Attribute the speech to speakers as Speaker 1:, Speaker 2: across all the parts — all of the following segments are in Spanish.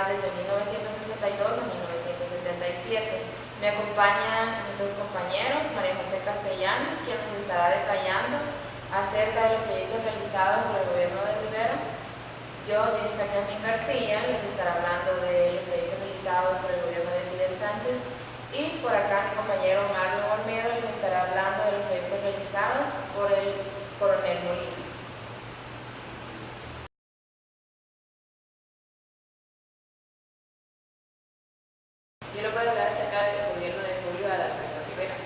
Speaker 1: desde 1962 a 1977. Me acompañan mis dos compañeros, María José Castellano, quien nos estará detallando acerca de los proyectos realizados por el gobierno de Rivera. Yo, Jennifer Yasmín García, les estaré hablando de los proyectos realizados por el gobierno de Fidel Sánchez, y por acá mi compañero Marlon Olmedo les estará hablando de los proyectos realizados por el coronel Molina.
Speaker 2: Yo les voy a hablar acerca del gobierno de Julio Adalberto Rivera,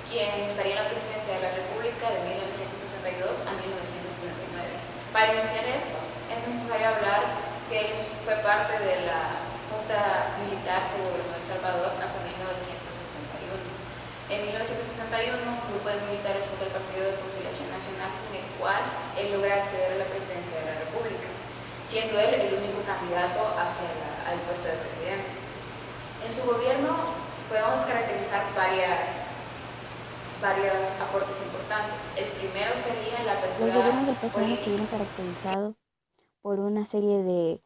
Speaker 2: quien estaría en la presidencia de la República de 1962 a 1969. Para iniciar esto, es necesario hablar que él fue parte de la Junta Militar que gobernó El Salvador hasta 1961. En 1961, un grupo de militares funda el Partido de Conciliación Nacional, con el cual él logra acceder a la presidencia de la República, siendo él el único candidato al puesto de presidente. En su gobierno podemos caracterizar varios aportes importantes. El primero sería la apertura
Speaker 3: Los gobiernos del PCN
Speaker 2: política.
Speaker 3: estuvieron caracterizados por una serie de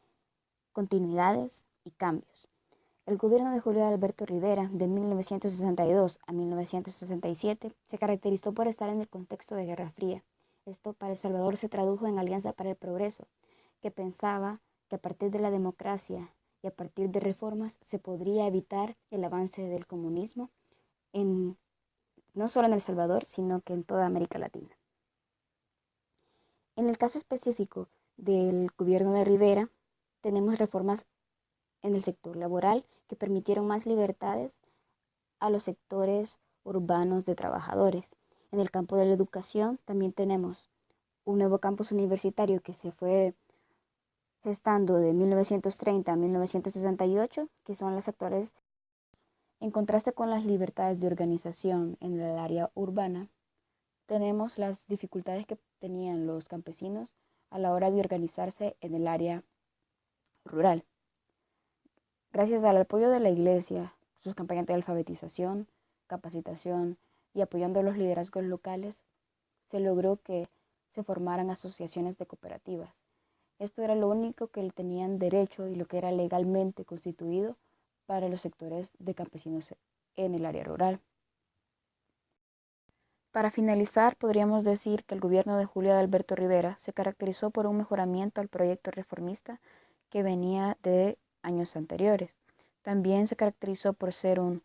Speaker 3: continuidades y cambios. El gobierno de Julio Alberto Rivera, de 1962 a 1967, se caracterizó por estar en el contexto de Guerra Fría. Esto para El Salvador se tradujo en Alianza para el Progreso, que pensaba que a partir de la democracia y a partir de reformas se podría evitar el avance del comunismo no solo en El Salvador, sino que en toda América Latina. En el caso específico del gobierno de Rivera, tenemos reformas en el sector laboral que permitieron más libertades a los sectores urbanos de trabajadores. En el campo de la educación también tenemos un nuevo campus universitario que se fue gestando de 1930 a 1968, que son las actuales. En contraste con las libertades de organización en el área urbana, tenemos las dificultades que tenían los campesinos a la hora de organizarse en el área rural. Gracias al apoyo de la Iglesia, sus campañas de alfabetización, capacitación y apoyando a los liderazgos locales, se logró que se formaran asociaciones de cooperativas. Esto era lo único que tenían derecho y lo que era legalmente constituido para los sectores de campesinos en el área rural. Para finalizar, podríamos decir que el gobierno de Julio Alberto Rivera se caracterizó por un mejoramiento al proyecto reformista que venía de años anteriores. También se caracterizó por ser un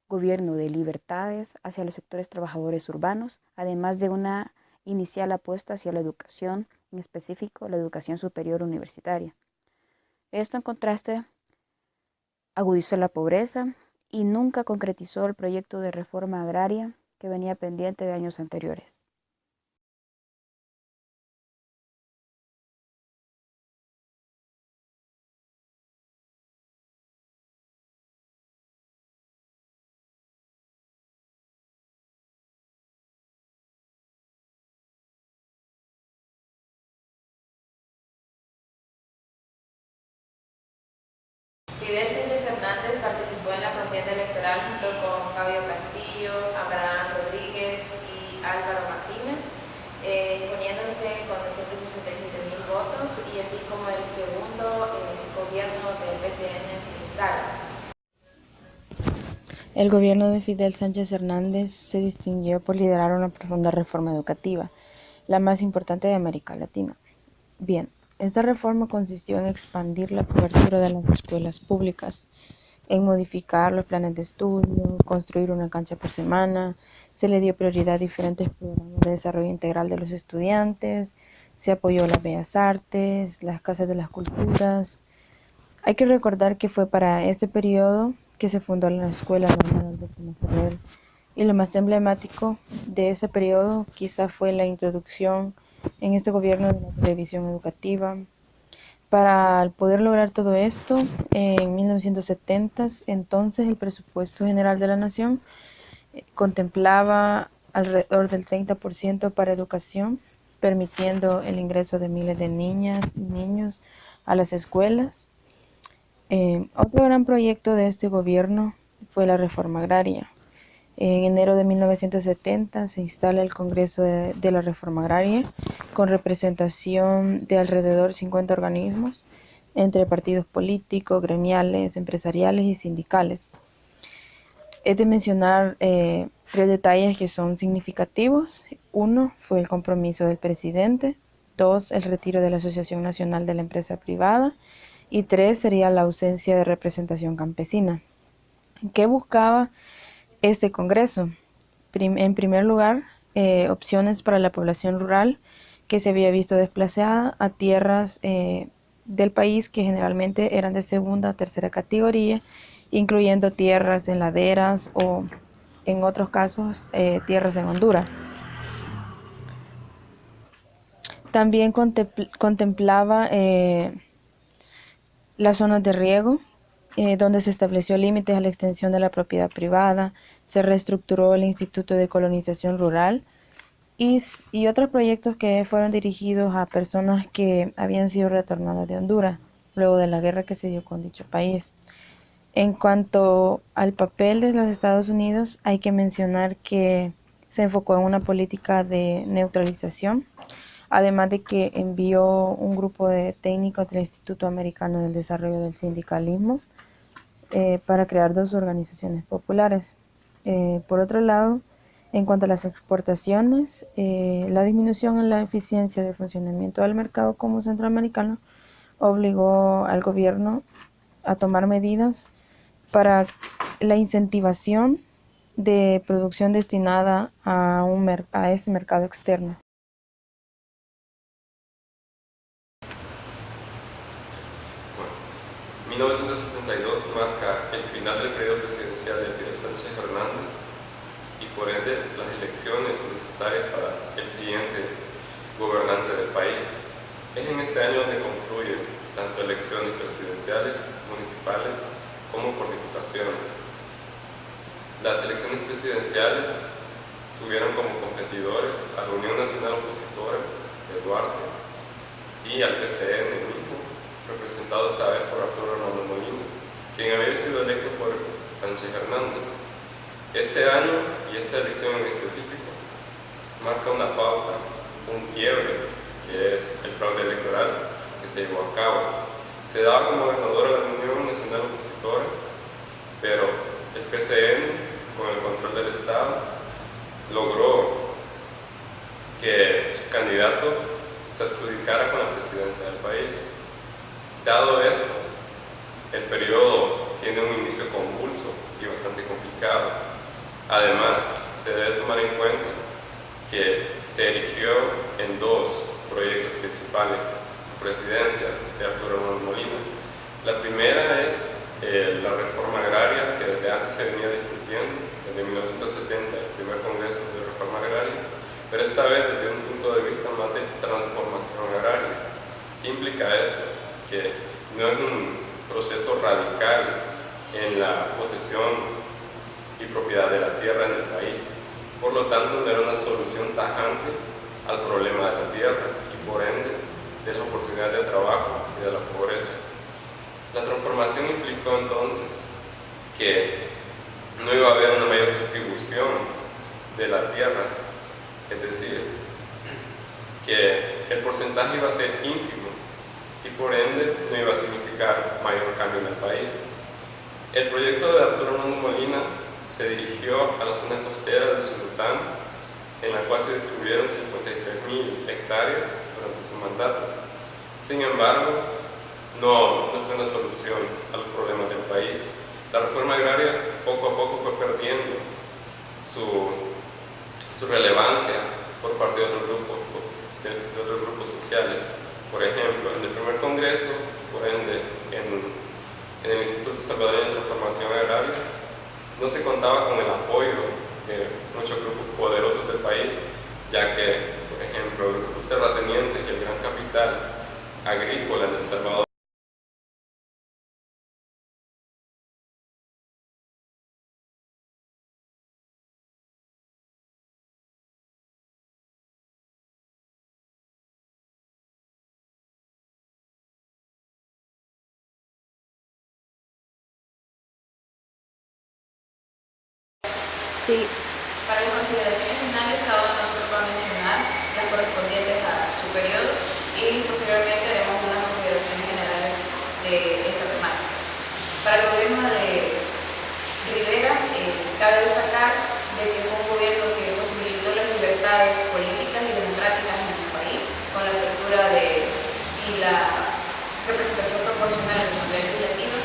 Speaker 3: gobierno de libertades hacia los sectores trabajadores urbanos, además de una inicial apuesta hacia la educación, en específico la educación superior universitaria. Esto, en contraste, agudizó la pobreza y nunca concretizó el proyecto de reforma agraria que venía pendiente de años anteriores.
Speaker 1: Fidel Sánchez Hernández participó en la contienda electoral junto con Fabio Castillo, Abraham Rodríguez y Álvaro Martínez, poniéndose con 267,000 votos, y así como el segundo gobierno del PCN se instala.
Speaker 4: El gobierno de Fidel Sánchez Hernández se distinguió por liderar una profunda reforma educativa, la más importante de América Latina. Bien, esta reforma consistió en expandir la cobertura de las escuelas públicas, en modificar los planes de estudio, construir una cancha por semana, se le dio prioridad a diferentes programas de desarrollo integral de los estudiantes, se apoyó las bellas artes, las casas de las culturas. Hay que recordar que fue para este periodo que se fundó la Escuela Normal Alberto Ferrer, y lo más emblemático de ese periodo quizá fue la introducción en este gobierno de la televisión educativa. Para poder lograr todo esto, en 1970, entonces el presupuesto general de la nación contemplaba alrededor del 30% para educación, permitiendo el ingreso de miles de niñas y niños a las escuelas. Otro gran proyecto de este gobierno fue la reforma agraria. En enero de 1970 se instala el Congreso de la Reforma Agraria, con representación de alrededor 50 organismos, entre partidos políticos, gremiales, empresariales y sindicales. Es de mencionar 3 detalles que son significativos. 1 fue el compromiso del presidente. 2, el retiro de la Asociación Nacional de la Empresa Privada. Y 3 sería la ausencia de representación campesina. ¿Qué buscaba este Congreso? En primer lugar, opciones para la población rural que se había visto desplazada a tierras del país que generalmente eran de segunda o tercera categoría, incluyendo tierras en laderas o, en otros casos, tierras en Honduras. También contemplaba las zonas de riego, donde se estableció límites a la extensión de la propiedad privada, se reestructuró el Instituto de Colonización Rural y otros proyectos que fueron dirigidos a personas que habían sido retornadas de Honduras luego de la guerra que se dio con dicho país. En cuanto al papel de los Estados Unidos, hay que mencionar que se enfocó en una política de neutralización, además de que envió un grupo de técnicos del Instituto Americano del Desarrollo del Sindicalismo para crear 2 organizaciones populares. Por otro lado, en cuanto a las exportaciones, la disminución en la eficiencia de funcionamiento del mercado común centroamericano obligó al gobierno a tomar medidas para la incentivación de producción destinada a este mercado externo.
Speaker 5: Bueno, 1972 marca el final del periodo presidencial de Fidel Sánchez Hernández y por ende las elecciones necesarias para el siguiente gobernante del país. Es en este año donde confluyen tanto elecciones presidenciales, municipales, como por diputaciones. Las elecciones presidenciales tuvieron como competidores a la Unión Nacional Opositora de Duarte y al PCN mismo, representado esta vez por Arturo Hernández Molina, quien había sido electo por Sánchez Hernández. Este año y esta elección en específico marca una pauta, un quiebre, que es el fraude electoral que se llevó a cabo. Se daba como ganadora la Unión Nacional Opositora, pero el PCN, con el control del Estado, logró que su candidato se adjudicara con la presidencia del país. Dado esto, el periodo tiene un inicio convulso y bastante complicado. Además, se debe tomar en cuenta que se erigió en 2 proyectos principales su presidencia de Arturo Hernández Molina. La primera es la reforma agraria, que desde antes se venía discutiendo, desde 1970, el primer Congreso de Reforma Agraria, pero esta vez desde un punto de vista más de transformación agraria. ¿Qué implica esto? Que no es un proceso radical en la posesión y propiedad de la tierra en el país. Por lo tanto, no era una solución tajante al problema de la tierra y por ende de las oportunidades de trabajo y de la pobreza. La transformación implicó entonces que no iba a haber una mayor distribución de la tierra, es decir, que el porcentaje iba a ser ínfimo y por ende no iba a significar mayor cambio en el país. El proyecto de Arturo Hernández Molina se dirigió a la zona costera del Sultán, en la cual se distribuyeron 53.000 hectáreas durante su mandato. Sin embargo, no fue una solución a los problemas del país. La reforma agraria poco a poco fue perdiendo su relevancia por parte de otros grupos sociales. Por ejemplo, en el primer Congreso, por ende, en el Instituto Salvadoreño de Transformación Agraria, no se contaba con el apoyo de muchos grupos poderosos del país, ya que, por ejemplo, los grupos terratenientes y el gran capital agrícola en El Salvador
Speaker 2: Sí. Para las consideraciones finales, cada uno de nosotros va a mencionar las correspondientes a su periodo y posteriormente haremos unas consideraciones generales de esta temática. Para el gobierno de Rivera, cabe destacar de que fue un gobierno que posibilitó las libertades políticas y democráticas en el país con la apertura y la representación proporcional en la Asamblea Legislativa,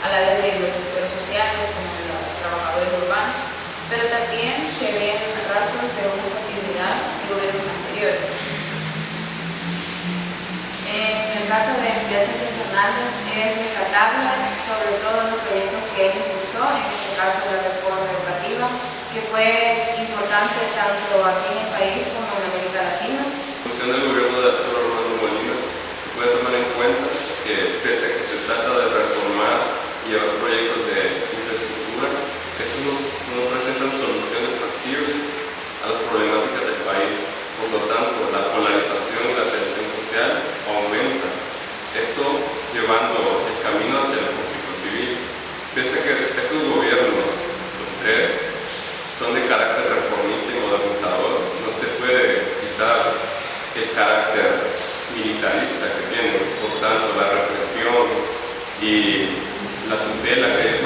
Speaker 2: a la vez de los sectores sociales como los trabajadores urbanos, pero también se ven rastros de una continuidad de gobiernos anteriores. En el caso de Miguel Sánchez Hernández es rescatable, sobre todo en los proyectos que él impulsó, en este caso la reforma educativa, que fue importante tanto aquí en el país como en América Latina.
Speaker 5: En función del gobierno de Arturo Armando Molina, se puede tomar en cuenta que pese a que se trata de reformar y llevar proyectos de infraestructura, estos no presentan soluciones factibles a las problemáticas del país. Por lo tanto, la polarización y la tensión social aumenta. Esto llevando el camino hacia el conflicto civil. Pese a que estos gobiernos, los tres, son de carácter reformista y modernizador, no se puede quitar el carácter militarista que tienen. Por tanto, la represión y la tutela que es